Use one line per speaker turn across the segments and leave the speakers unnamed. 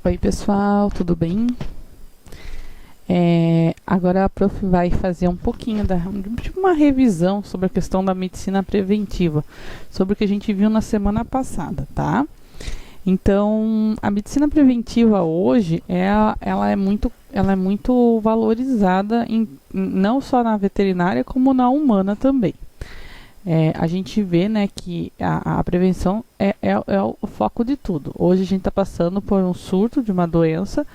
Oi pessoal, tudo bem? Agora a prof vai fazer um pouquinho de uma revisão sobre a questão da medicina preventiva, sobre o que a gente viu na semana passada, tá? Então, a medicina preventiva hoje, ela é muito valorizada não só na veterinária, como na humana também. A gente vê, né, que a prevenção é o foco de tudo. Hoje a gente está passando por um surto de uma doença,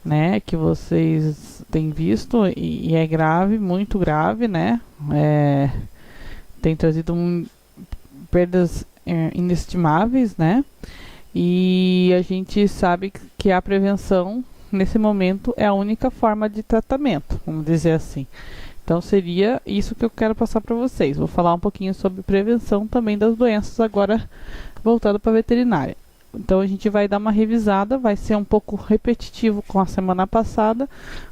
né, que vocês têm visto e é grave, muito grave, né? Tem trazido perdas inestimáveis, né? E a gente sabe que a prevenção, nesse momento, é a única forma de tratamento, vamos dizer assim. Então seria isso que eu quero passar para vocês. Vou falar um pouquinho sobre prevenção também das doenças, agora voltado para a veterinária. Então a gente vai dar uma revisada, vai ser um pouco repetitivo com a semana passada,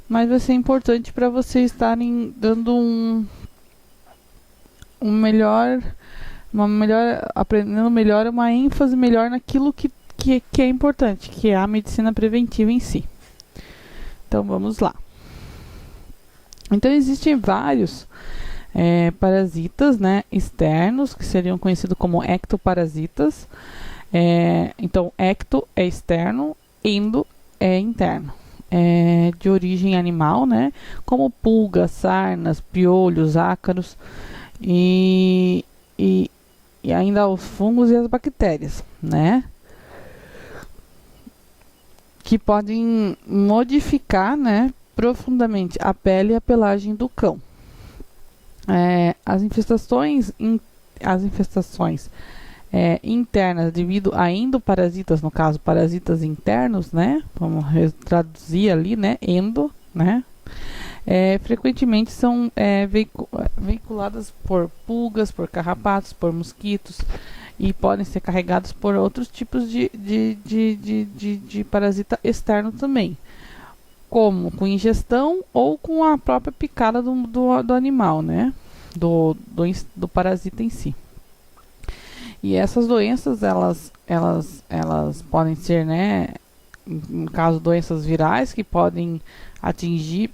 mas vai ser importante para vocês estarem dando aprendendo melhor, uma ênfase melhor naquilo que é importante, que é a medicina preventiva em si. Então vamos lá. Então existem vários parasitas, né, externos, que seriam conhecidos como ectoparasitas. Então, ecto é externo, endo é interno. De origem animal, né, como pulgas, sarnas, piolhos, ácaros e ainda os fungos e as bactérias, né, que podem modificar, né, profundamente a pele e a pelagem do cão. As infestações internas devido a endoparasitas, no caso parasitas internos, né? Vamos traduzir ali, né? Endo, né? Frequentemente são veiculadas por pulgas, por carrapatos, por mosquitos e podem ser carregados por outros tipos de parasita externo também, como com ingestão ou com a própria picada do animal, né? Do parasita em si. E essas doenças, elas podem ser, né, no caso, doenças virais que podem atingir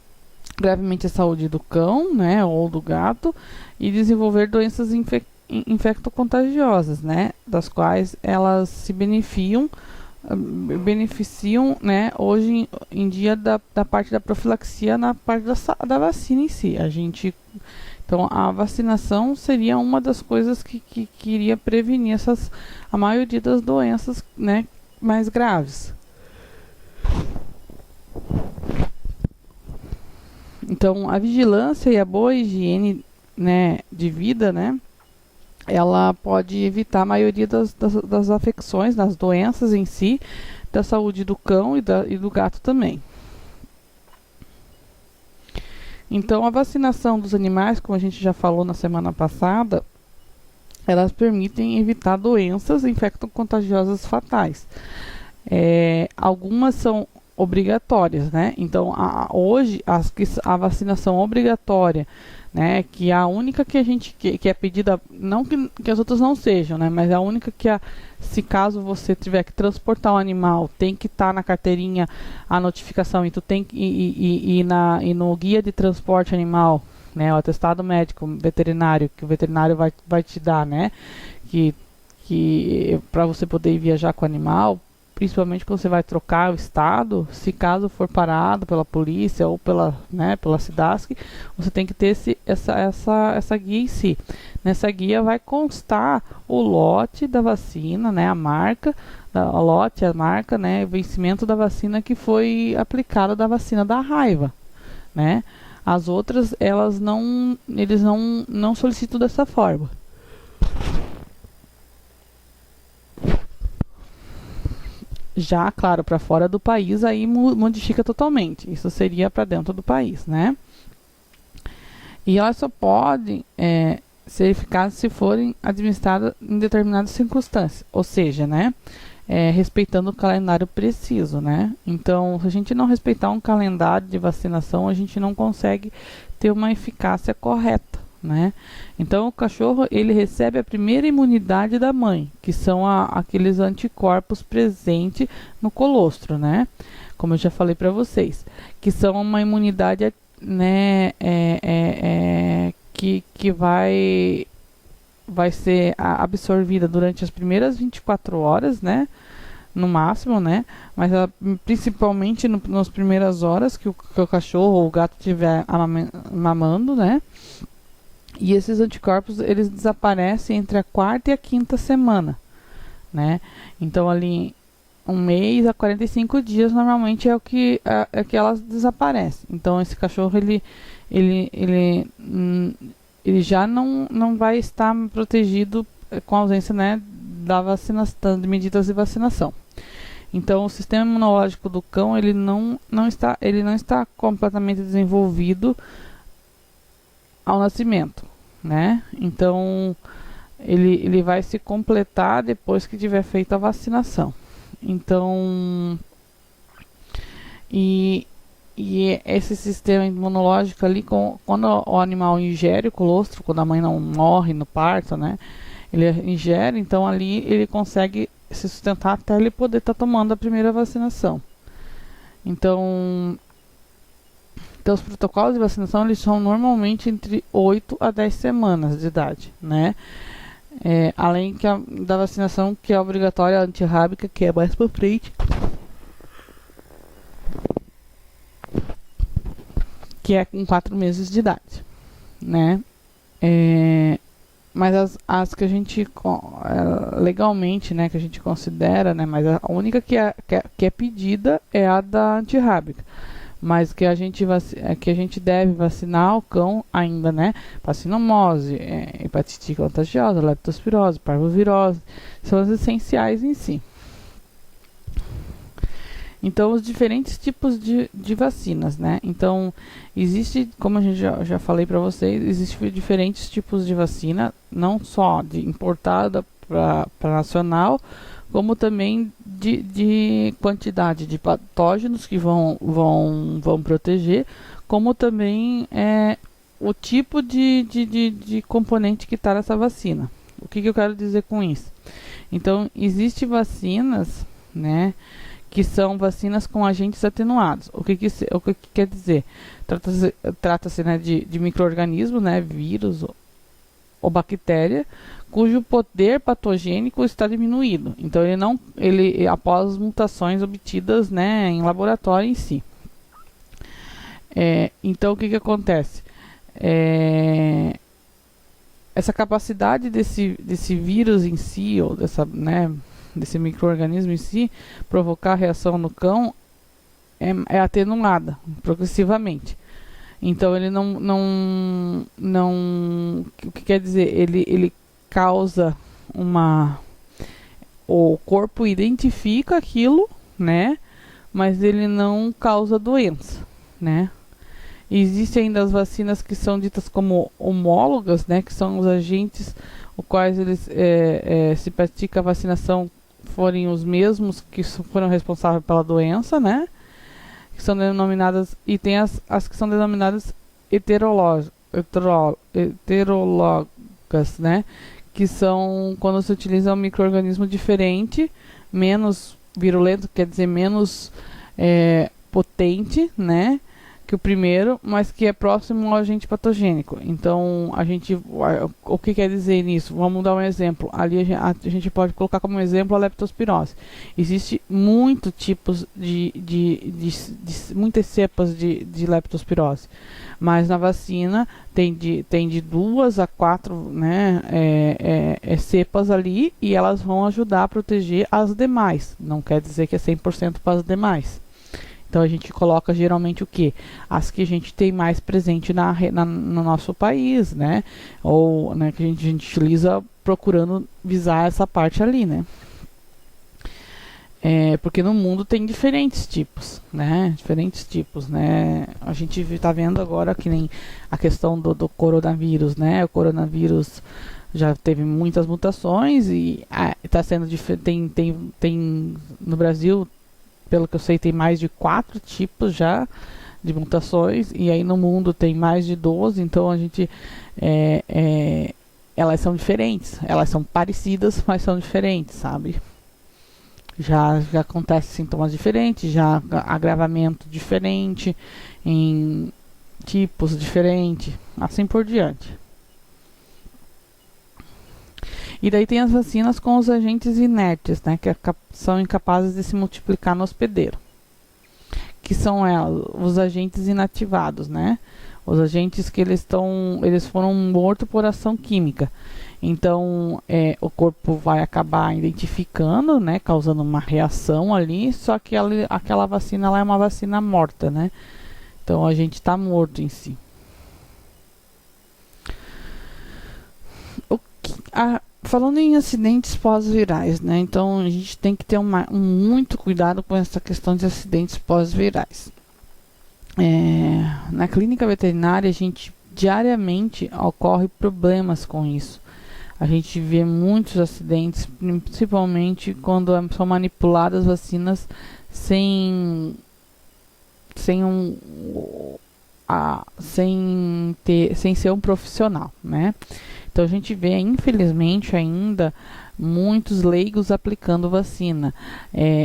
gravemente a saúde do cão, né, ou do gato, e desenvolver doenças infectocontagiosas, né, das quais elas se beneficiam, né, hoje em dia da parte da profilaxia, na parte da vacina em si. Então, a vacinação seria uma das coisas que iria prevenir a maioria das doenças, né, mais graves. Então, a vigilância e a boa higiene, né, de vida, né, ela pode evitar a maioria das afecções, das doenças em si, da saúde do cão e do gato também. Então, a vacinação dos animais, como a gente já falou na semana passada, elas permitem evitar doenças infectocontagiosas fatais. Algumas são obrigatórias, né? Então, hoje, a vacinação obrigatória, né, que é a única que que é pedida, não que as outras não sejam, né, mas é a única que se caso você tiver que transportar um animal, tem que estar na carteirinha a notificação, e no guia de transporte animal, né, o atestado médico veterinário que o veterinário vai te dar, né, que para você poder viajar com o animal, principalmente quando você vai trocar o estado, se caso for parado pela polícia ou pela SIDASC, você tem que ter essa guia em si. Nessa guia vai constar o lote da vacina, né, a marca, a marca, né, o vencimento da vacina que foi aplicada, da vacina da raiva, né. As outras, eles não solicitam dessa forma. Já, claro, para fora do país, aí modifica totalmente. Isso seria para dentro do país, né? E elas só podem ser eficazes se forem administradas em determinadas circunstâncias. Ou seja, né? Respeitando o calendário preciso, né? Então, se a gente não respeitar um calendário de vacinação, a gente não consegue ter uma eficácia correta, né? Então o cachorro ele recebe a primeira imunidade da mãe, que são aqueles anticorpos presentes no colostro, né? Como eu já falei para vocês, que são uma imunidade, né, que vai ser absorvida durante as primeiras 24 horas, né? No máximo, né? Mas principalmente nas primeiras horas que o cachorro ou o gato estiver mamando, né? E esses anticorpos, eles desaparecem entre a quarta e a quinta semana, né? Então, ali, 1 mês a 45 dias, normalmente é que elas desaparecem. Então, esse cachorro, ele já não vai estar protegido com a ausência, né, de medidas de vacinação. Então, o sistema imunológico do cão, ele não está completamente desenvolvido ao nascimento, né? Então, ele vai se completar depois que tiver feito a vacinação. Então, e esse sistema imunológico ali, quando o animal ingere o colostro, quando a mãe não morre no parto, né? Ele ingere, então ali ele consegue se sustentar até ele poder estar tomando a primeira vacinação. Então, os protocolos de vacinação, eles são normalmente entre 8 a 10 semanas de idade, né? Além da vacinação que é obrigatória antirrábica, que é mais pra frente, que é com 4 meses de idade, né? Mas as que a gente legalmente, né, que a gente considera, né, mas a única que é pedida é a da antirrábica, mas que a gente deve vacinar o cão ainda, né, para cinomose, hepatite contagiosa, leptospirose, parvovirose, são as essenciais em si. Então, os diferentes tipos de vacinas, né? Então, existe, como a gente já falei para vocês, existem diferentes tipos de vacina, não só de importada para nacional, como também de quantidade de patógenos que vão proteger, como também o tipo de componente que está nessa vacina. O que eu quero dizer com isso? Então, existem vacinas, né, que são vacinas com agentes atenuados. O que quer dizer? Trata-se, né, de micro-organismos, né, vírus ou bactéria, cujo poder patogênico está diminuído. Então, ele após mutações obtidas, né, em laboratório em si. Então, o que acontece? Essa capacidade desse vírus em si, ou desse micro-organismo em si, provocar reação no cão é atenuada progressivamente. Então ele não o que quer dizer? Ele causa o corpo identifica aquilo, né? Mas ele não causa doença, né? Existem ainda as vacinas que são ditas como homólogas, né? Que são os agentes os quais eles se pratica a vacinação forem os mesmos que foram responsáveis pela doença, né? Que são denominadas, e tem as que são denominadas heterólogas, né? Que são quando se utiliza um micro-organismo diferente, menos virulento, quer dizer, menos potente, né? Que o primeiro, mas que é próximo ao agente patogênico. Então, o que quer dizer nisso? Vamos dar um exemplo. Ali a gente pode colocar como exemplo a leptospirose. Existe muitos tipos muitas cepas de leptospirose, mas na vacina tem de 2 a 4, né, cepas ali, e elas vão ajudar a proteger as demais. Não quer dizer que é 100% para as demais. Então a gente coloca geralmente o quê? As que a gente tem mais presente no nosso país, né? Ou, né, que a gente utiliza procurando visar essa parte ali, né? Porque no mundo tem diferentes tipos, né? A gente está vendo agora que nem a questão do coronavírus, né? O coronavírus já teve muitas mutações e está sendo tem no Brasil, pelo que eu sei, tem mais de 4 tipos já de mutações, e aí no mundo tem mais de 12, então a gente elas são diferentes, elas são parecidas, mas são diferentes, sabe? Já acontece sintomas diferentes, já agravamento diferente, em tipos diferentes, assim por diante. E daí tem as vacinas com os agentes inertes, né, que são incapazes de se multiplicar no hospedeiro, que são os agentes inativados, né? Os agentes que eles foram mortos por ação química. Então, o corpo vai acabar identificando, né, causando uma reação ali, só que aquela vacina lá é uma vacina morta, né? Então, a gente está morto em si. Falando em acidentes pós-virais, né? Então, a gente tem que ter muito cuidado com essa questão de acidentes pós-virais. Na clínica veterinária, a gente diariamente ocorre problemas com isso. A gente vê muitos acidentes, principalmente quando são manipuladas vacinas sem ser um profissional, né? Então a gente vê, infelizmente, ainda muitos leigos aplicando vacina,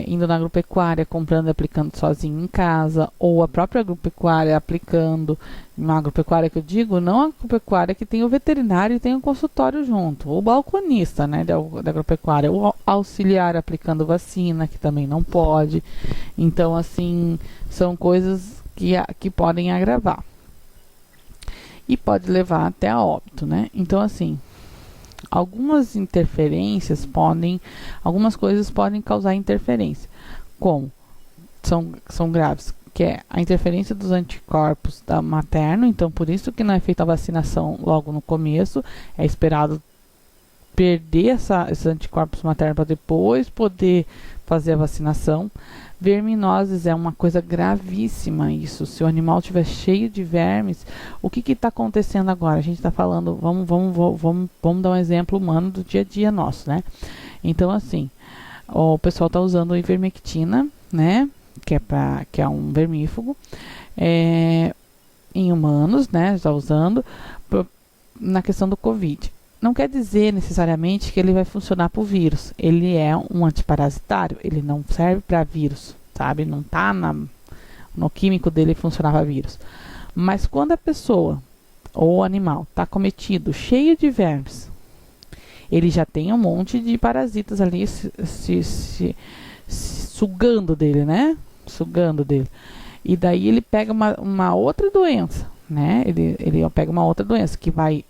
indo na agropecuária, comprando e aplicando sozinho em casa, ou a própria agropecuária aplicando. Uma agropecuária que eu digo, não a agropecuária que tem o veterinário e tem o consultório junto, o balconista, né, da agropecuária, o auxiliar aplicando vacina, que também não pode. Então, assim, são coisas que podem agravar e pode levar até a óbito, né? Então, assim, algumas coisas podem causar interferência, como são graves, que é a interferência dos anticorpos da materno. Então, por isso que não é feita a vacinação logo no começo, é esperado perder esses anticorpos maternos para depois poder fazer a vacinação. Verminoses é uma coisa gravíssima isso. Se o animal estiver cheio de vermes, o que está acontecendo agora? A gente está falando, vamos dar um exemplo humano do dia a dia nosso, né? Então, assim, o pessoal está usando ivermectina, né? Que é um vermífugo, em humanos, né? Está usando na questão do Covid. Não quer dizer necessariamente que ele vai funcionar para o vírus. Ele é um antiparasitário, ele não serve para vírus, sabe? Não está no químico dele funcionar para vírus. Mas quando a pessoa ou o animal está cometido, cheio de vermes, ele já tem um monte de parasitas ali se sugando dele, né? Sugando dele. E daí ele pega uma outra doença, né? Ele pega uma outra doença que vai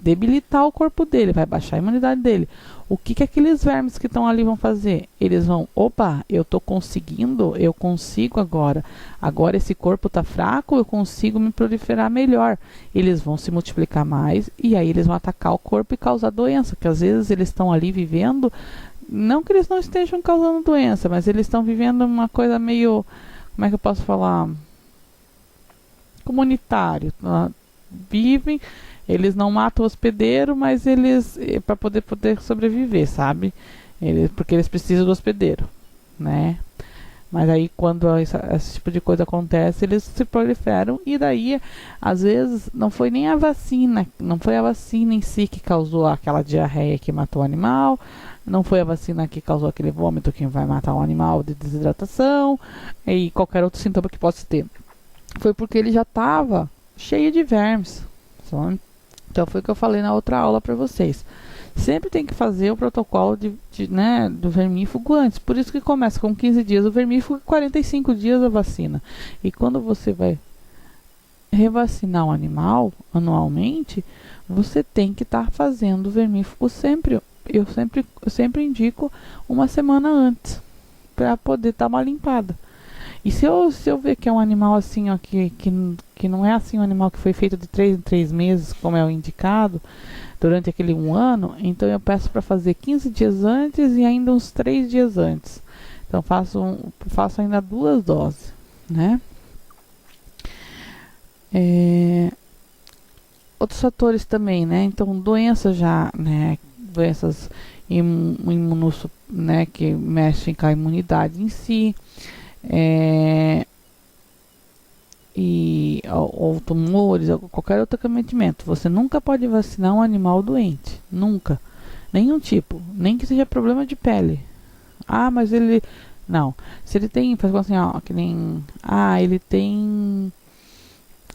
debilitar o corpo dele, vai baixar a imunidade dele. O que aqueles vermes que estão ali vão fazer? Eles vão, eu consigo agora esse corpo está fraco, eu consigo me proliferar melhor. Eles vão se multiplicar mais e aí eles vão atacar o corpo e causar doença, que às vezes eles estão ali vivendo, não que eles não estejam causando doença, mas eles estão vivendo uma coisa meio, como é que eu posso falar? Comunitário. Vivem. Eles não matam o hospedeiro, mas eles, para poder sobreviver, sabe? Porque eles precisam do hospedeiro, né? Mas aí quando esse tipo de coisa acontece, eles se proliferam e daí, às vezes, não foi nem a vacina, não foi a vacina em si que causou aquela diarreia que matou o animal, não foi a vacina que causou aquele vômito que vai matar o animal de desidratação e qualquer outro sintoma que possa ter. Foi porque ele já estava cheio de vermes, sabe? Então foi o que eu falei na outra aula para vocês. Sempre tem que fazer o protocolo do vermífugo antes. Por isso que começa com 15 dias o vermífugo e 45 dias a vacina. E quando você vai revacinar um animal anualmente, você tem que estar fazendo o vermífugo sempre. Eu sempre indico uma semana antes, para poder dar uma limpada. E se eu ver que é um animal assim, ó, que não é assim um animal que foi feito de 3 em 3 meses, como é o indicado, durante aquele 1 ano, então eu peço para fazer 15 dias antes e ainda uns 3 dias antes. Então faço ainda 2 doses, né? Outros fatores também, né? Então doenças né? Doenças né? Que mexem com a imunidade em si. ou tumores, ou qualquer outro acometimento. Você nunca pode vacinar um animal doente, nunca, nenhum tipo, nem que seja problema de pele. Ah, mas ele, não, se ele tem, faz assim, ó, que nem,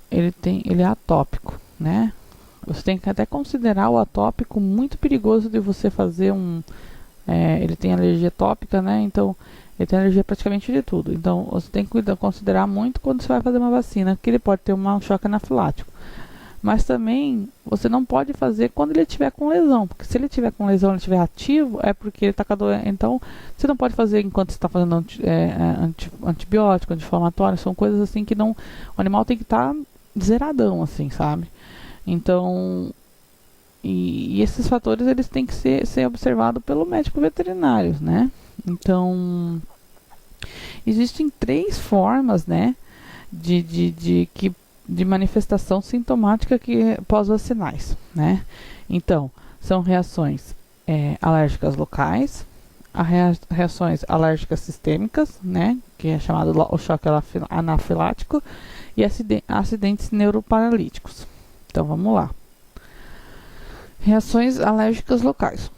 ele é atópico, né? Você tem que até considerar o atópico muito perigoso de você fazer ele tem alergia tópica, né? Então, ele tem alergia praticamente de tudo. Então, você tem que considerar muito quando você vai fazer uma vacina, que ele pode ter um choque anafilático. Mas também, você não pode fazer quando ele estiver com lesão. Porque se ele estiver com lesão, ele estiver ativo, é porque ele está com a doença. Então, você não pode fazer enquanto você está fazendo antibiótico, anti-inflamatório. São coisas assim que não... O animal tem que estar zeradão, assim, sabe? Então... E esses fatores, eles têm que ser observados pelo médico veterinário, né? Então, existem 3 formas, né, de manifestação sintomática pós-vacinais, né? Então, são reações alérgicas locais, reações alérgicas sistêmicas, né, que é chamado o choque anafilático, e acidentes neuroparalíticos. Então, vamos lá. Reações alérgicas locais.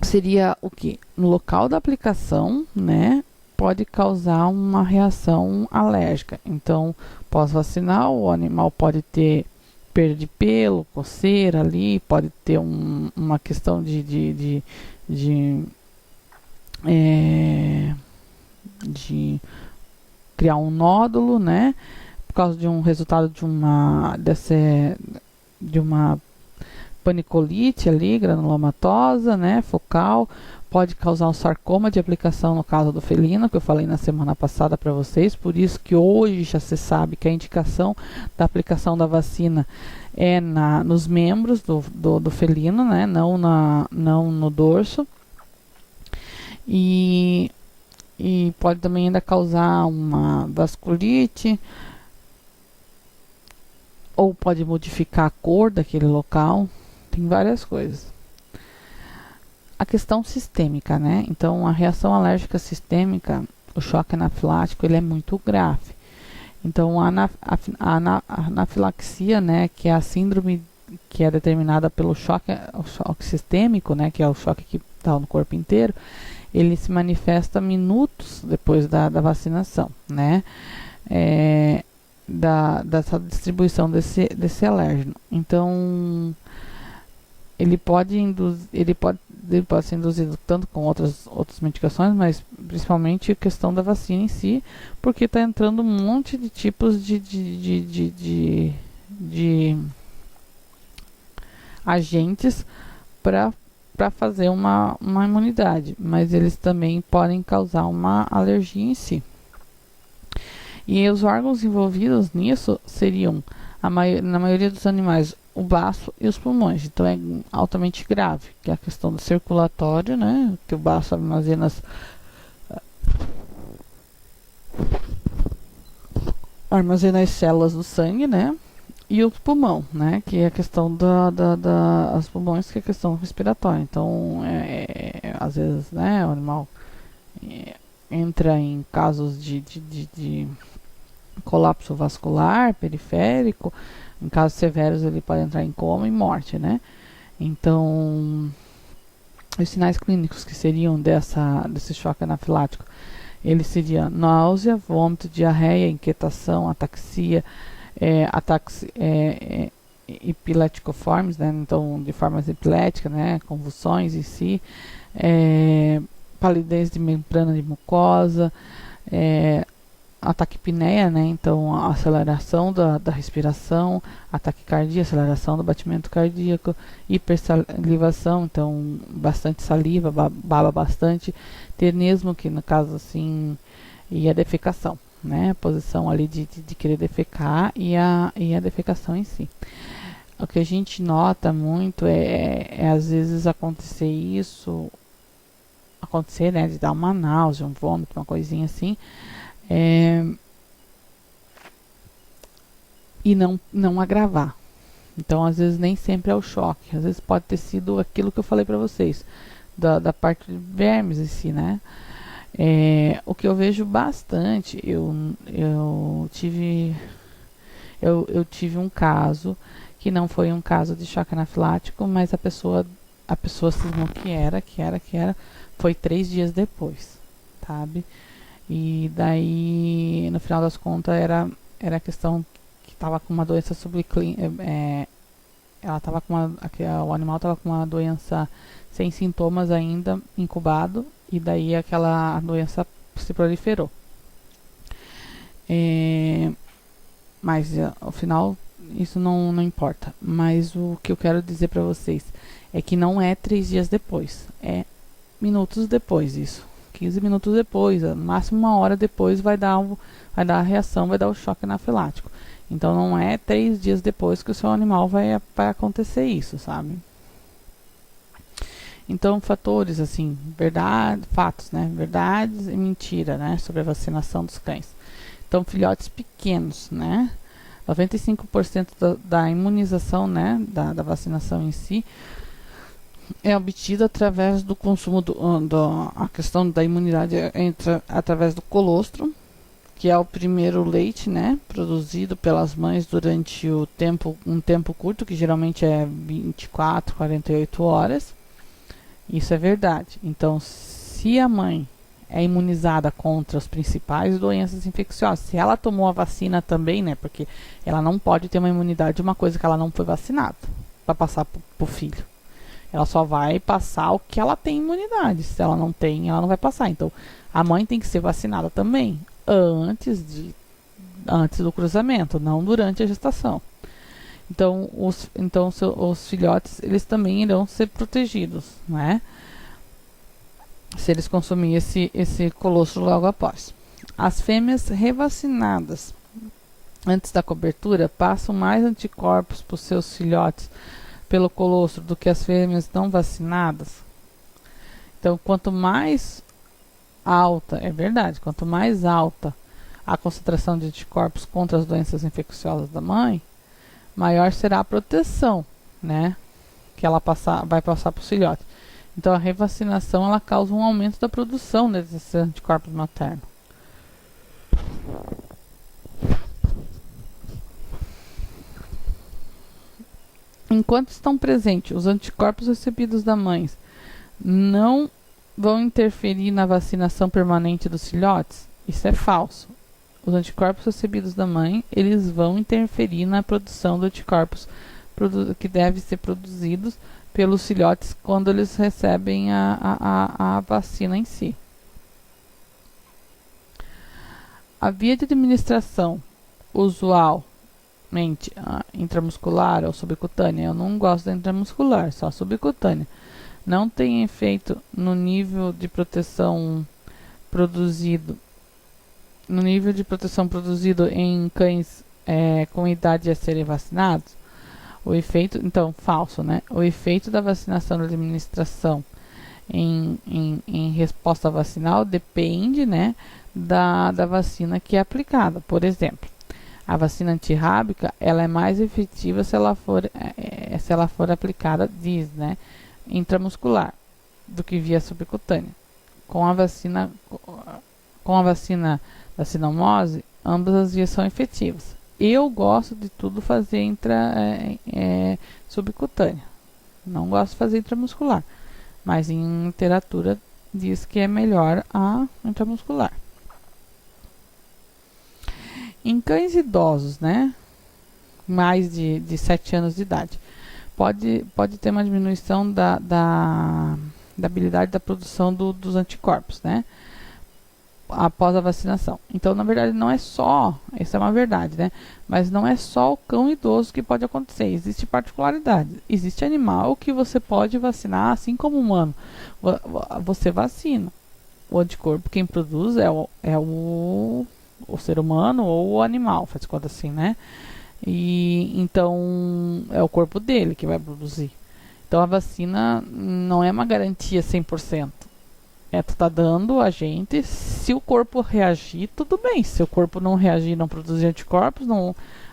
Seria o que? No local da aplicação, né, pode causar uma reação alérgica. Então, pós-vacinal, o animal pode ter perda de pelo, coceira ali, pode ter uma questão de criar um nódulo, né, por causa de um resultado de uma panicolite ali, granulomatosa, né, focal, pode causar um sarcoma de aplicação no caso do felino, que eu falei na semana passada para vocês, por isso que hoje já se sabe que a indicação da aplicação da vacina é nos membros do felino, né, não no dorso, e pode também ainda causar uma vasculite, ou pode modificar a cor daquele local. Tem várias coisas. A questão sistêmica, né? Então, a reação alérgica sistêmica, o choque anafilático, ele é muito grave. Então, a anafilaxia, né, que é a síndrome que é determinada pelo choque sistêmico, né, que é o choque que está no corpo inteiro, ele se manifesta minutos depois da vacinação, né? Dessa distribuição desse alérgeno. Então, ele pode ser induzido tanto com outras medicações, mas principalmente a questão da vacina em si, porque está entrando um monte de tipos de agentes para fazer uma imunidade, mas eles também podem causar uma alergia em si. E os órgãos envolvidos nisso seriam, na maioria dos animais, o baço e os pulmões. Então é altamente grave, que é a questão do circulatório, né? Que o baço armazena as células do sangue, né? E o pulmão, né? Que é a questão os pulmões, que é a questão respiratória. Então, às vezes, né? O animal entra em casos de colapso vascular periférico. Em casos severos, ele pode entrar em coma e morte, né? Então, os sinais clínicos que seriam desse choque anafilático, ele seria náusea, vômito, diarreia, inquietação, ataxia, ataques epiléticoformes, né? Então, de formas epiléticas, né? Convulsões em si, palidez de membrana de mucosa, ataquipneia, né? Então, a aceleração da respiração, ataquicardia, aceleração do batimento cardíaco, hipersalivação, então bastante saliva, baba bastante, tenesmo, que no caso assim, e a defecação, né? A posição ali de querer defecar e a defecação em si. O que a gente nota muito é às vezes acontecer, né? De dar uma náusea, um vômito, uma coisinha assim, e não agravar. Então, às vezes, nem sempre é o choque. Às vezes pode ter sido aquilo que eu falei para vocês, da parte de vermes em si, né? O que eu vejo bastante, eu tive Eu tive um caso que não foi um caso de choque anafilático, mas a pessoa cismou que era, foi 3 dias depois, sabe? E daí, no final das contas, era a questão que estava com uma doença subclínica, ela tava com o animal estava com uma doença sem sintomas ainda, incubado, e daí aquela doença se proliferou. Mas ao final isso não importa. Mas o que eu quero dizer para vocês é que não é 3 dias depois, é minutos depois isso. 15 minutos depois, no máximo 1 hora depois vai dar a reação, vai dar o choque anafilático. Então não é 3 dias depois que o seu animal vai acontecer isso, sabe? Então, fatores assim, fatos, né? Verdades e mentira, né? Sobre a vacinação dos cães. Então, filhotes pequenos, né? 95% da imunização, né? Da vacinação em si é obtida através do consumo a questão da imunidade entra através do colostro, que é o primeiro leite, né, produzido pelas mães durante um tempo curto, que geralmente é 24, 48 horas. Isso é verdade. Então, se a mãe é imunizada contra as principais doenças infecciosas, se ela tomou a vacina também, né, porque ela não pode ter uma imunidade de uma coisa que ela não foi vacinada para passar para o filho. Ela só vai passar o que ela tem imunidade. Se ela não tem, ela não vai passar. Então, a mãe tem que ser vacinada também antes do cruzamento, não durante a gestação. Então, os filhotes, eles também irão ser protegidos, né? Se eles consumirem esse colostro logo após. As fêmeas revacinadas antes da cobertura passam mais anticorpos para os seus filhotes pelo colostro do que as fêmeas não vacinadas. Então, quanto mais alta, é verdade, quanto mais alta a concentração de anticorpos contra as doenças infecciosas da mãe, maior será a proteção, né, que ela vai passar para os filhotes. Então, a revacinação ela causa um aumento da produção desses anticorpos maternos. Enquanto estão presentes, os anticorpos recebidos da mãe não vão interferir na vacinação permanente dos filhotes? Isso é falso. Os anticorpos recebidos da mãe, eles vão interferir na produção de anticorpos que devem ser produzidos pelos filhotes quando eles recebem a vacina em si. A via de administração usual intramuscular ou subcutânea, eu não gosto da intramuscular, só subcutânea, não tem efeito no nível de proteção produzido em cães com idade a serem vacinados. O efeito, então, falso, né? O efeito da vacinação da administração em resposta vacinal depende, né, da vacina que é aplicada. Por exemplo, a vacina antirrábica, ela é mais efetiva se ela for aplicada, né, intramuscular, do que via subcutânea. Com a vacina da sinomose, ambas as vias são efetivas. Eu gosto de tudo fazer subcutânea. Não gosto de fazer intramuscular. Mas em literatura diz que é melhor a intramuscular. Em cães idosos, né, mais de 7 anos de idade, pode ter uma diminuição da habilidade da produção dos anticorpos, né, após a vacinação. Então, na verdade, não é só, essa é uma verdade, né, mas não é só o cão idoso que pode acontecer, existe particularidade. Existe animal que você pode vacinar, assim como humano, você vacina. O anticorpo, quem produz é o ser humano ou o animal, faz conta assim, né? E então é o corpo dele que vai produzir. Então a vacina não é uma garantia 100%. Tu tá dando a gente, se o corpo reagir, tudo bem. Se o corpo não reagir, não produzir anticorpos,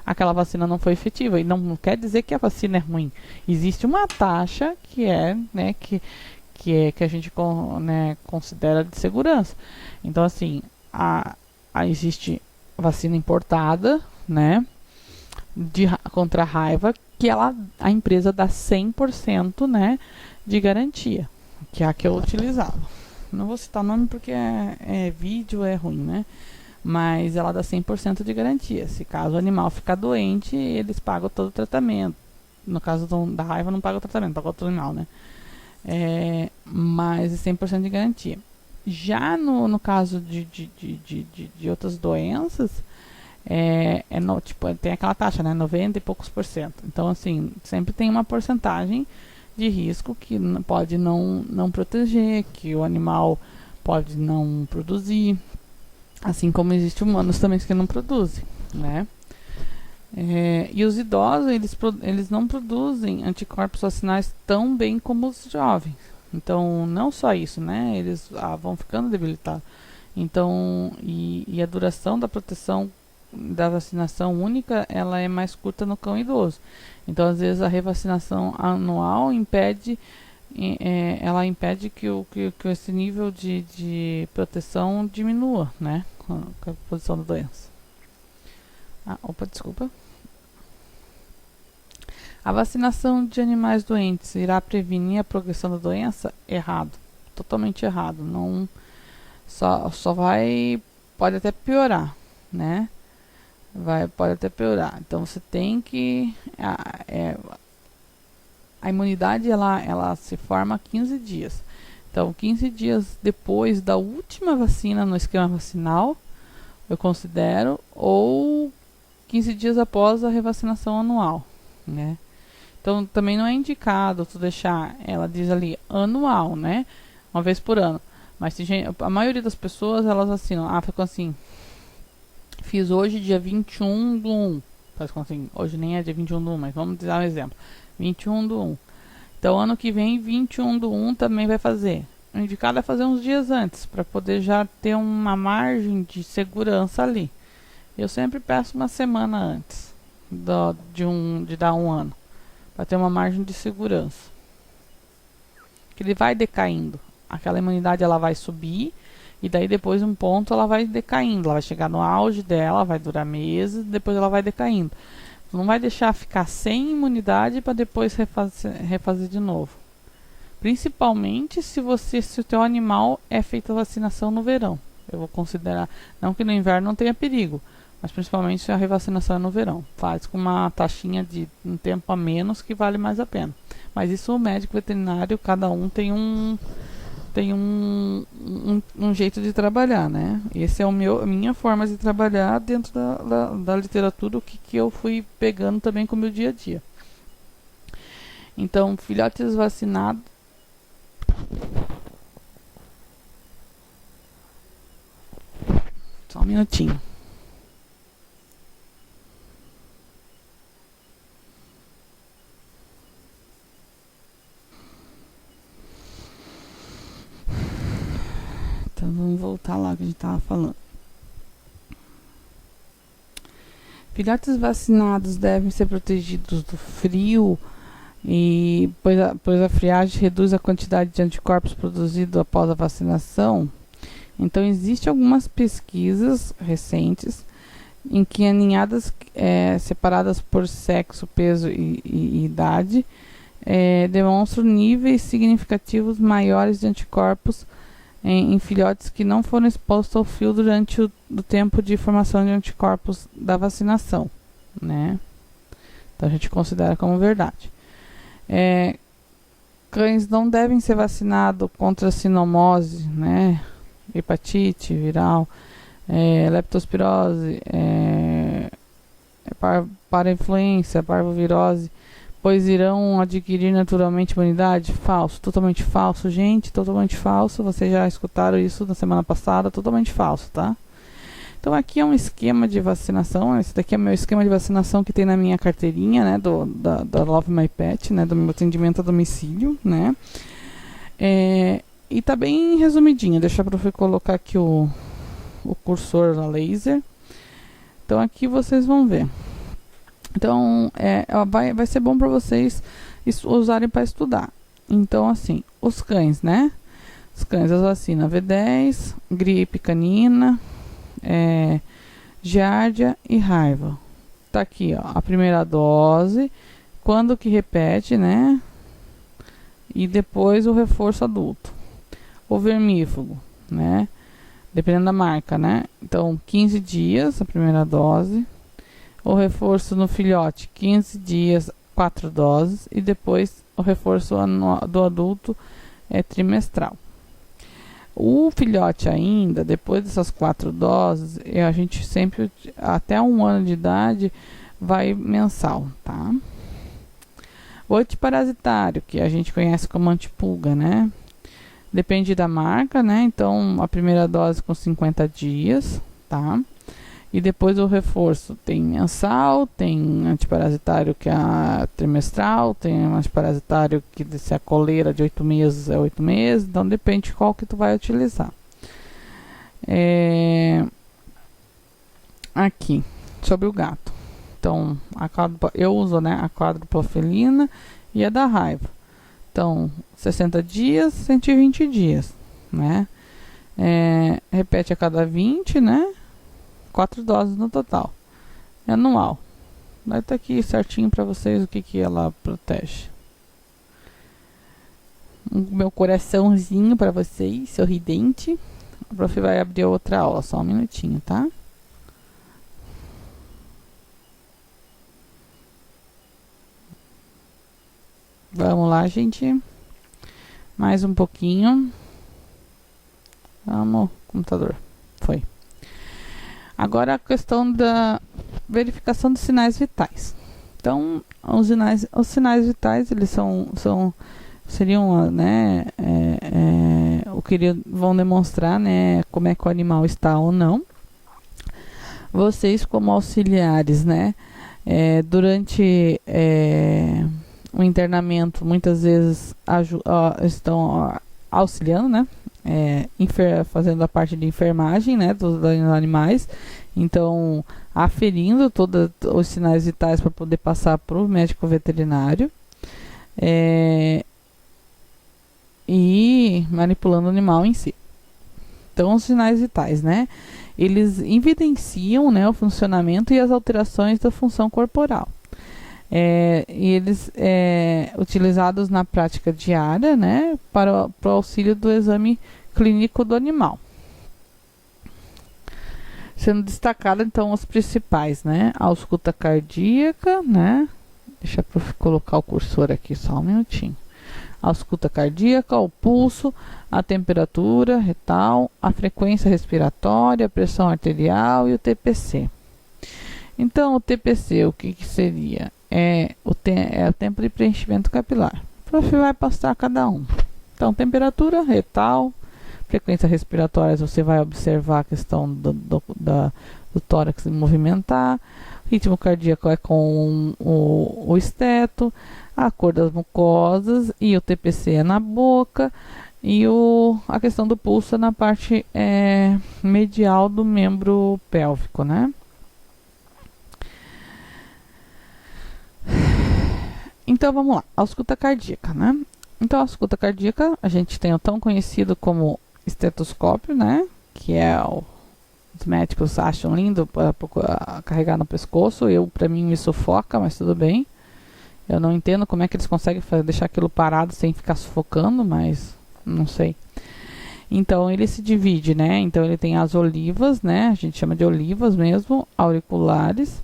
aquela vacina não foi efetiva. E não quer dizer que a vacina é ruim. Existe uma taxa que né, que a gente, né, considera de segurança. Então assim, existe vacina importada, né? contra a raiva, que a empresa dá 100%, né, de garantia, que é a que eu utilizava. Não vou citar o nome porque vídeo é ruim, né? Mas ela dá 100% de garantia. Se caso o animal ficar doente, eles pagam todo o tratamento. No caso da raiva, não paga o tratamento, paga outro animal, né? Mas é 100% de garantia. Já no caso de outras doenças, tipo, tem aquela taxa, né? 90 e poucos por cento. Então, assim, sempre tem uma porcentagem de risco que pode não proteger, que o animal pode não produzir. Assim como existem humanos também que não produzem, né? E os idosos, eles não produzem anticorpos vacinais tão bem como os jovens. Então, não só isso, né? Eles vão ficando debilitados. Então, e a duração da proteção da vacinação única, ela é mais curta no cão idoso. Então, às vezes, a revacinação anual ela impede que esse nível de proteção diminua, né? Com a posição da doença. Desculpa. A vacinação de animais doentes irá prevenir a progressão da doença? Errado. Totalmente errado. Não, só vai... Pode até piorar, né? Pode até piorar. Então, você tem que... A imunidade, ela se forma a 15 dias. Então, 15 dias depois da última vacina no esquema vacinal, eu considero, ou 15 dias após a revacinação anual, né? Então, também não é indicado tu deixar, ela diz ali, anual, né? Uma vez por ano. Mas a maioria das pessoas, elas assinam, ficam assim, fiz hoje dia 21/1. Faz assim, hoje nem é dia 21/1, mas vamos dar um exemplo. 21/1. Então, ano que vem, 21/1 também vai fazer. O indicado é fazer uns dias antes, para poder já ter uma margem de segurança ali. Eu sempre peço uma semana antes de dar um ano, para ter uma margem de segurança. Que ele vai decaindo. Aquela imunidade, ela vai subir, e daí depois um ponto ela vai decaindo. Ela vai chegar no auge dela, vai durar meses, depois ela vai decaindo. Não vai deixar ficar sem imunidade para depois refazer de novo. Principalmente se o teu animal é feita a vacinação no verão. Eu vou considerar, não que no inverno não tenha perigo, mas principalmente se a revacinação é no verão. Faz com uma taxinha de um tempo a menos que vale mais a pena. Mas isso o médico veterinário, cada um tem um jeito de trabalhar, né? Esse é a minha forma de trabalhar dentro da literatura, o que eu fui pegando também com o meu dia a dia. Então, filhotes vacinados. Só um minutinho. Então vamos voltar lá que a gente estava falando. Filhotes vacinados devem ser protegidos do frio, pois a friagem reduz a quantidade de anticorpos produzido após a vacinação. Então, existem algumas pesquisas recentes em que aninhadas separadas por sexo, peso e idade demonstram níveis significativos maiores de anticorpos em filhotes que não foram expostos ao frio durante o tempo de formação de anticorpos da vacinação, né? Então a gente considera como verdade. Cães não devem ser vacinados contra sinomose, né? Hepatite viral, leptospirose, parainfluenza, parvovirose, pois irão adquirir naturalmente imunidade? Falso, totalmente falso, gente, totalmente falso. Vocês já escutaram isso na semana passada, totalmente falso, tá? Então aqui é um esquema de vacinação. Esse daqui é o meu esquema de vacinação que tem na minha carteirinha, né, da Love My Pet, né, do meu atendimento a domicílio, né? E tá bem resumidinho. Deixa eu colocar aqui o cursor a laser. Então aqui vocês vão ver. Então, vai ser bom para vocês usarem para estudar. Então, assim, os cães, né? Os cães, as vacinas V10, gripe canina, giardia e raiva. tá aqui, ó, a primeira dose, quando que repete, né? E depois o reforço adulto. O vermífugo, né? Dependendo da marca, né? Então, 15 dias a primeira dose. O reforço no filhote, 15 dias, 4 doses. E depois o reforço do adulto é trimestral. O filhote ainda, depois dessas 4 doses, a gente sempre, até 1 ano de idade, vai mensal, tá? O antiparasitário, que a gente conhece como antipulga, né? Depende da marca, né? Então, a primeira dose com 50 dias, tá? E depois o reforço tem mensal, tem antiparasitário que é trimestral, tem antiparasitário que se a coleira de 8 meses é 8 meses, então depende qual que tu vai utilizar. Aqui, sobre o gato. Então, eu uso, né, a quadriplofenilina e a da raiva. Então, 60 dias, 120 dias, né? Repete a cada 20, né? 4 doses no total. É anual. Vai estar aqui certinho para vocês o que ela protege. Meu coraçãozinho para vocês, sorridente. A prof vai abrir outra aula, só um minutinho, tá? Vamos lá, gente. Mais um pouquinho. Vamos, computador. Foi. Agora a questão da verificação dos sinais vitais. Então, os sinais vitais, eles seriam, né, o que eles vão demonstrar, né, como é que o animal está ou não. Vocês, como auxiliares, né, durante o internamento, muitas vezes estão auxiliando, né, fazendo a parte de enfermagem, né, dos animais, então aferindo todos os sinais vitais para poder passar para o médico veterinário, e manipulando o animal em si. Então, os sinais vitais, né, eles evidenciam, né, o funcionamento e as alterações da função corporal. E eles utilizados na prática diária, né, para o auxílio do exame clínico do animal. Sendo destacado, então, os principais, né, a ausculta cardíaca, né, deixa eu colocar o cursor aqui só um minutinho. A ausculta cardíaca, o pulso, a temperatura retal, a frequência respiratória, a pressão arterial e o TPC. Então, o TPC, o que seria? É o tempo de preenchimento capilar. O prof vai passar cada um. Então, temperatura retal, frequência respiratória, você vai observar a questão do tórax se movimentar. Ritmo cardíaco é com o esteto, a cor das mucosas e o TPC é na boca. E a questão do pulso é na parte medial do membro pélvico, né? Então, vamos lá. A ausculta cardíaca, né? Então, a ausculta cardíaca, a gente tem o tão conhecido como estetoscópio, né? Que os médicos acham lindo para carregar no pescoço. Para mim, me sufoca, mas tudo bem. Eu não entendo como é que eles conseguem deixar aquilo parado sem ficar sufocando, mas não sei. Então, ele se divide, né? Então, ele tem as olivas, né? A gente chama de olivas mesmo, auriculares,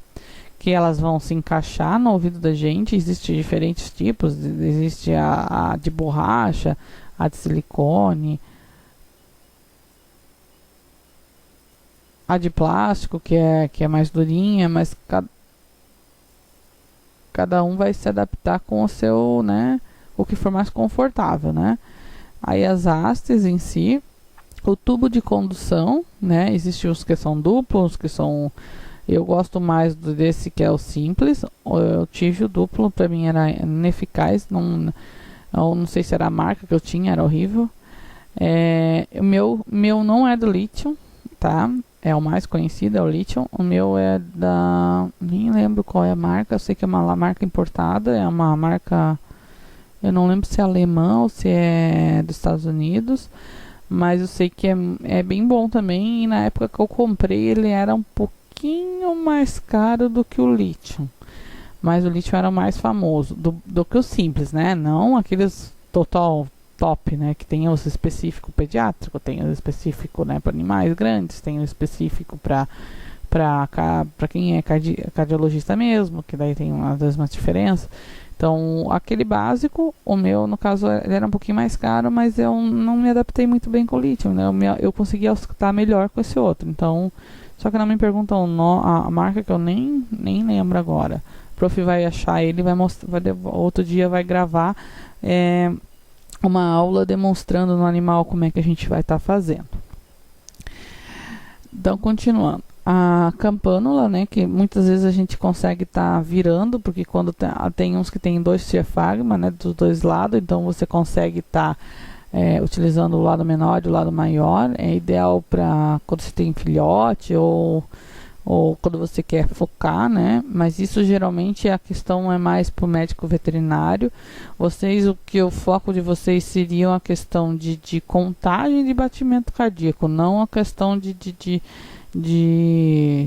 que elas vão se encaixar no ouvido da gente. Existem diferentes tipos, existe a de borracha, a de silicone, a de plástico, que é mais durinha, mas cada um vai se adaptar com o seu, né, o que for mais confortável, né. Aí as hastes em si, o tubo de condução, né, existem os que são duplos, que são... Eu gosto mais desse que é o simples. Eu tive o duplo, para mim era ineficaz. Eu não sei se era a marca que eu tinha, era horrível. O meu não é do Lithium, tá? É o mais conhecido, é o Lithium. O meu é nem lembro qual é a marca. Eu sei que é uma marca importada, é uma marca... Eu não lembro se é alemã ou se é dos Estados Unidos. Mas eu sei que é bem bom também. E na época que eu comprei, ele era um pouquinho pouquinho mais caro do que o lítio. Mas o lítio era mais famoso do que o simples, né? Não aqueles total top, né? Que tem os específico pediátrico, tem o específico, né, para animais grandes, tem o específico para quem é cardiologista mesmo, que daí tem às vezes uma diferença. Então, aquele básico, o meu, no caso, ele era um pouquinho mais caro, mas eu não me adaptei muito bem com o lítio, né? Eu consegui escutar melhor com esse outro. Então, só que não me perguntam a marca, que eu nem lembro agora. O prof vai achar ele, vai mostrar, outro dia vai gravar uma aula demonstrando no animal como é que a gente vai estar fazendo. Então, continuando. A campânula, né, que muitas vezes a gente consegue estar virando, porque quando tem uns que tem dois diafragmas, né, dos dois lados, então você consegue estar utilizando o lado menor e o lado maior. É ideal para quando você tem filhote ou quando você quer focar, né? Mas isso geralmente a questão é mais para o médico veterinário. O foco de vocês seriam a questão de contagem de batimento cardíaco, não a questão de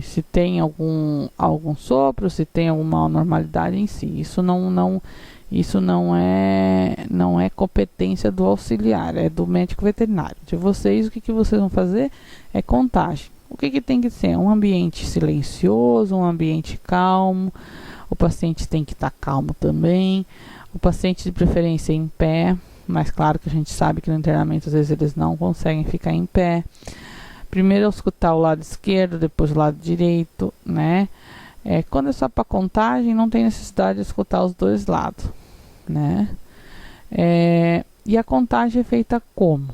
se tem algum sopro, se tem alguma anormalidade em si. Isso não é competência do auxiliar, é do médico veterinário. De vocês, o que vocês vão fazer é contagem. O que tem que ser? Um ambiente silencioso, um ambiente calmo. O paciente tem que estar calmo também. O paciente de preferência em pé, mas claro que a gente sabe que no internamento às vezes eles não conseguem ficar em pé. Primeiro escutar o lado esquerdo, depois o lado direito, né? Quando é só para contagem, não tem necessidade de escutar os dois lados, né? E a contagem é feita como?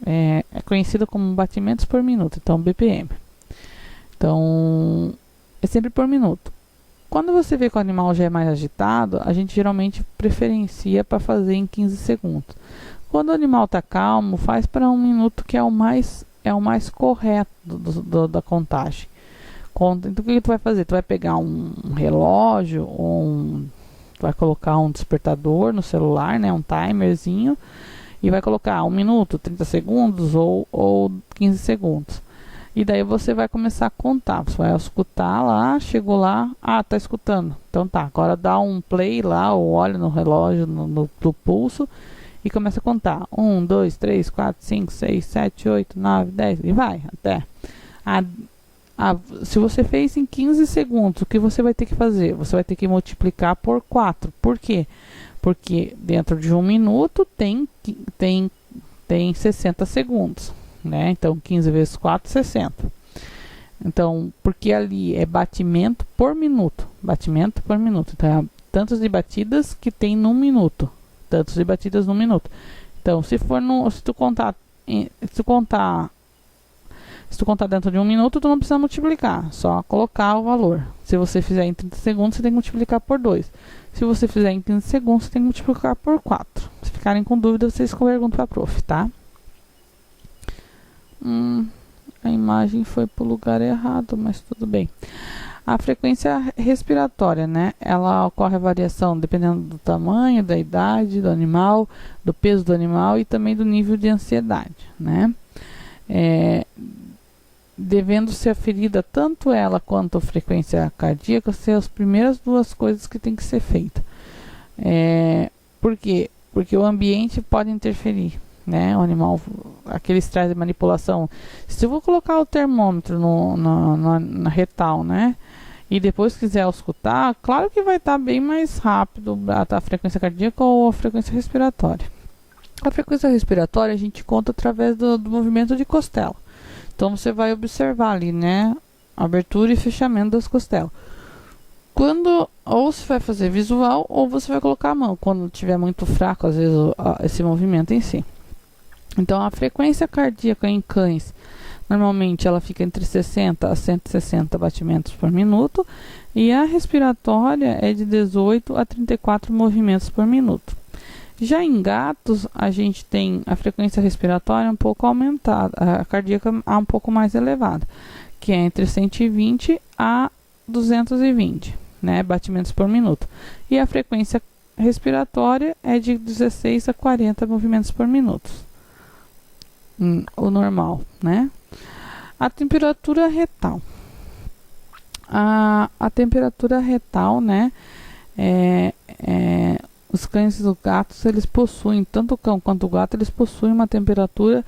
É conhecida como batimentos por minuto, então BPM. Então, é sempre por minuto. Quando você vê que o animal já é mais agitado, a gente geralmente preferencia para fazer em 15 segundos. Quando o animal está calmo, faz para 1 minuto, que é o mais correto da contagem. Então, o que tu vai fazer? Tu vai pegar um relógio, tu vai colocar um despertador no celular, né, um timerzinho, e vai colocar 1 minuto, 30 segundos ou 15 segundos. E daí você vai começar a contar. Você vai escutar lá, chegou lá, tá escutando. Então tá, agora dá um play lá, ou olha no relógio, no pulso, e começa a contar. 1, 2, 3, 4, 5, 6, 7, 8, 9, 10, e vai até. Se você fez em 15 segundos, o que você vai ter que fazer? Você vai ter que multiplicar por 4. Por quê? Porque dentro de 1 minuto tem 60 segundos, né? Então, 15 vezes 4, 60. Então, porque ali é batimento por minuto. Batimento por minuto. Então, tantos de batidas que tem num minuto. Tantos de batidas num minuto. Então, se tu contar dentro de 1 minuto, tu não precisa multiplicar. Só colocar o valor. Se você fizer em 30 segundos, você tem que multiplicar por 2. Se você fizer em 15 segundos, você tem que multiplicar por 4. Se ficarem com dúvida, vocês perguntam para a prof, tá? A imagem foi para o lugar errado, mas tudo bem. A frequência respiratória, né? Ela ocorre a variação dependendo do tamanho, da idade do animal, do peso do animal e também do nível de ansiedade, né? Devendo ser aferida tanto ela quanto a frequência cardíaca ser as primeiras duas coisas que tem que ser feita. Por quê? Porque o ambiente pode interferir, né? O animal, aquele estresse de manipulação. Se eu vou colocar o termômetro na retal, né? E depois quiser escutar, claro que vai estar bem mais rápido a frequência cardíaca ou a frequência respiratória. A frequência respiratória a gente conta através do movimento de costela. Então, você vai observar ali, né? Abertura e fechamento das costelas. Ou você vai fazer visual, ou você vai colocar a mão. Quando estiver muito fraco, às vezes, esse movimento em si. Então, a frequência cardíaca em cães, normalmente, ela fica entre 60 a 160 batimentos por minuto. E a respiratória é de 18 a 34 movimentos por minuto. Já em gatos, a gente tem a frequência respiratória um pouco aumentada, a cardíaca um pouco mais elevada, que é entre 120 a 220, né, batimentos por minuto. E a frequência respiratória é de 16 a 40 movimentos por minuto. O normal, né? A temperatura retal. A temperatura retal, né? Os cães e os gatos, eles possuem, tanto o cão quanto o gato, eles possuem uma temperatura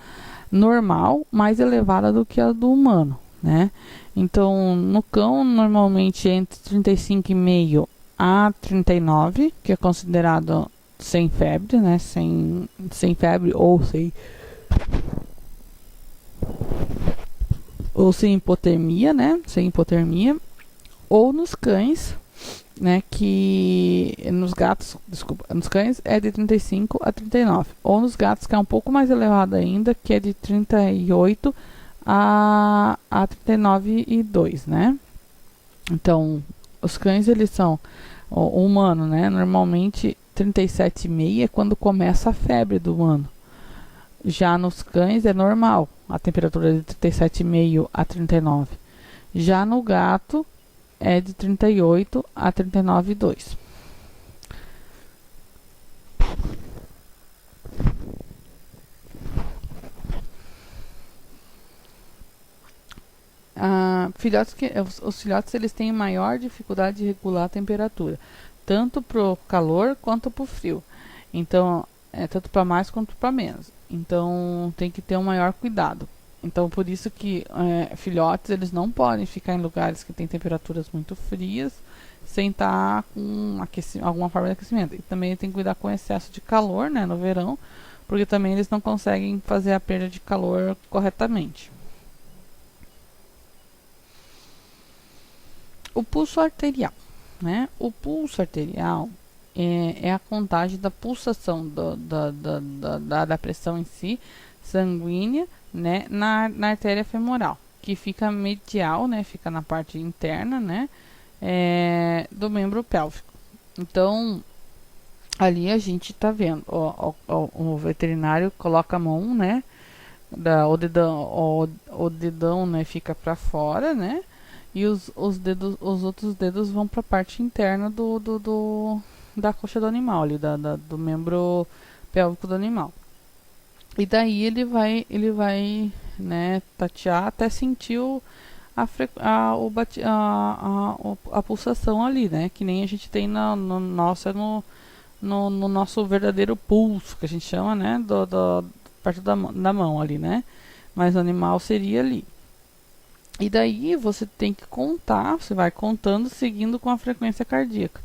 normal, mais elevada do que a do humano, né? Então, no cão, normalmente é entre 35,5 a 39, que é considerado sem febre, né? Sem febre ou sem hipotermia, né? Sem hipotermia. Ou nos cães, né? Que nos gatos, desculpa, nos cães é de 35 a 39. Ou nos gatos, que é um pouco mais elevado ainda, que é de 38 a 39,2, né? Então, os cães, eles são o humano, né? Normalmente 37,5 é quando começa a febre do humano. Já nos cães é normal, a temperatura é de 37,5 a 39. Já no gato é de 38 a 39,2. Os filhotes, eles têm maior dificuldade de regular a temperatura, tanto pro calor quanto pro frio. Então, tanto para mais quanto para menos. Então, tem que ter um maior cuidado. Então, por isso que filhotes, eles não podem ficar em lugares que têm temperaturas muito frias sem estar com alguma forma de aquecimento. E também tem que cuidar com o excesso de calor, né, no verão, porque também eles não conseguem fazer a perda de calor corretamente. O pulso arterial, né? O pulso arterial é a contagem da pulsação da pressão em si, sanguínea, né, na artéria femoral, que fica medial, né, fica na parte interna, né, do membro pélvico. Então, ali a gente tá vendo, o veterinário coloca a mão, né, o dedão, né, fica para fora, né, e os outros dedos vão para a parte interna da coxa do animal, ali, do membro pélvico do animal. E daí ele vai, né, tatear até sentir a pulsação ali, né, que nem a gente tem no nosso verdadeiro pulso, que a gente chama, né, parte da mão ali, né, mas o animal seria ali. E daí você tem que contar, você vai contando seguindo com a frequência cardíaca.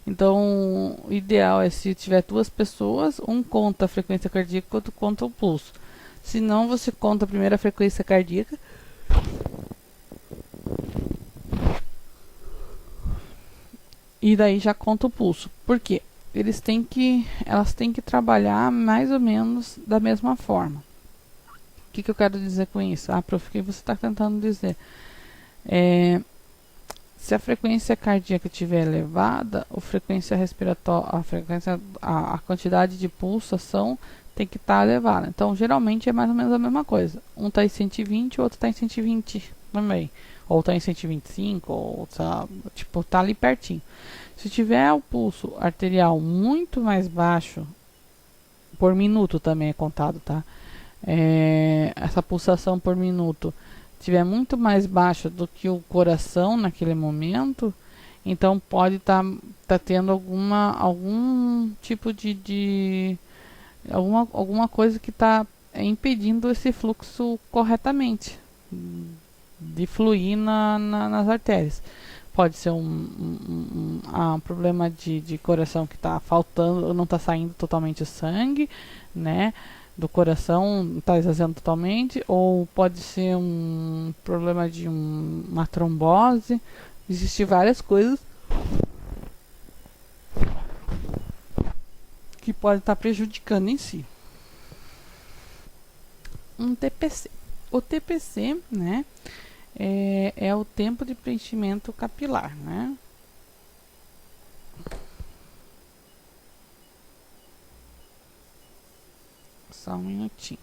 Então, o ideal é, se tiver duas pessoas, um conta a frequência cardíaca e outro conta o pulso. Se não, você conta a primeira frequência cardíaca e daí já conta o pulso. Por quê? Elas têm que trabalhar mais ou menos da mesma forma. O que eu quero dizer com isso? Prof, o que você está tentando dizer? Se a frequência cardíaca estiver elevada, a frequência respiratória, a quantidade de pulsação tem que estar elevada. Então, geralmente é mais ou menos a mesma coisa. Um está em 120, o outro está em 120 também. Ou está em 125, ou tá ali pertinho. Se tiver o pulso arterial muito mais baixo, por minuto também é contado, tá? Essa pulsação por minuto estiver muito mais baixa do que o coração naquele momento, então pode estar tendo algum tipo de alguma coisa que está impedindo esse fluxo corretamente de fluir nas artérias. Pode ser um problema de coração que está faltando, não está saindo totalmente o sangue, né, do coração, não está esvaziando totalmente, ou pode ser um problema de uma trombose. Existem várias coisas que podem estar prejudicando em si. Um TPC. O TPC, né, é o tempo de preenchimento capilar, né? Só um minutinho.